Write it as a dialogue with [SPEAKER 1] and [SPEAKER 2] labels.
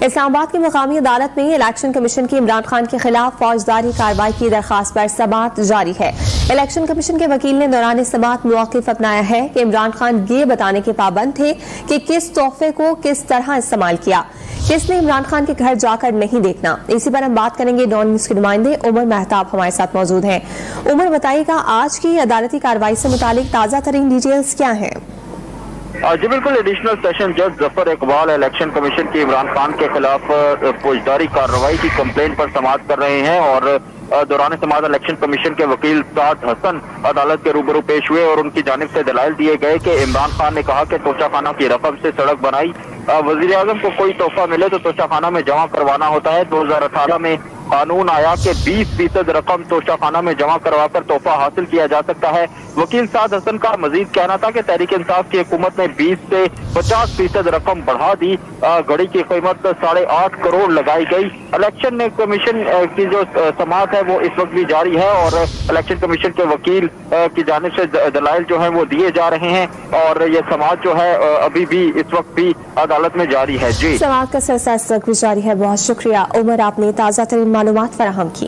[SPEAKER 1] اسلام آباد کی مقامی عدالت میں الیکشن کمیشن کی عمران خان کے خلاف فوجداری کارروائی کی درخواست پر سماعت جاری ہے۔ الیکشن کمیشن کے وکیل نے دوران سماعت موقف اپنایا ہے کہ عمران خان یہ بتانے کے پابند تھے کہ کس تحفے کو کس طرح استعمال کیا، کس نے عمران خان کے گھر جا کر نہیں دیکھنا۔ اسی پر ہم بات کریں گے ڈان نیوز کے نمائندے عمر مہتاب ہمارے ساتھ موجود ہیں۔ عمر، بتائیے گا آج کی عدالتی کارروائی سے متعلق تازہ ترین ڈیٹیلز کیا ہیں؟
[SPEAKER 2] جی بالکل، ایڈیشنل سیشن جج ظفر اقبال الیکشن کمیشن کی عمران خان کے خلاف فوجداری کارروائی کی کمپلین پر سماعت کر رہے ہیں، اور دوران سماعت الیکشن کمیشن کے وکیل سعد حسن عدالت کے روبرو پیش ہوئے اور ان کی جانب سے دلائل دیے گئے کہ عمران خان نے کہا کہ توشہ خانہ کی رقم سے سڑک بنائی، وزیر اعظم کو کوئی تحفہ ملے تو توشہ خانہ میں جمع کروانا ہوتا ہے۔ 2018 میں قانون آیا کہ 20% رقم توشہ خانہ میں جمع کروا کر تحفہ حاصل کیا جا سکتا ہے۔ وکیل سعد حسن کا مزید کہنا تھا کہ تحریک انصاف کی حکومت نے 20 سے 50% رقم بڑھا دی، گھڑی کی قیمت 8.5 کروڑ لگائی گئی۔ الیکشن کمیشن کی جو سماعت ہے وہ اس وقت بھی جاری ہے، اور الیکشن کمیشن کے وکیل کی جانب سے دلائل جو ہیں وہ دیے جا رہے ہیں، اور یہ سماعت جو ہے ابھی بھی اس وقت بھی عدالت میں جاری ہے۔ جی،
[SPEAKER 1] سماعت کا سلسلہ اس وقت بھی جاری ہے۔ بہت شکریہ عمر، آپ نے تازہ ترین معلومات فراہم کی۔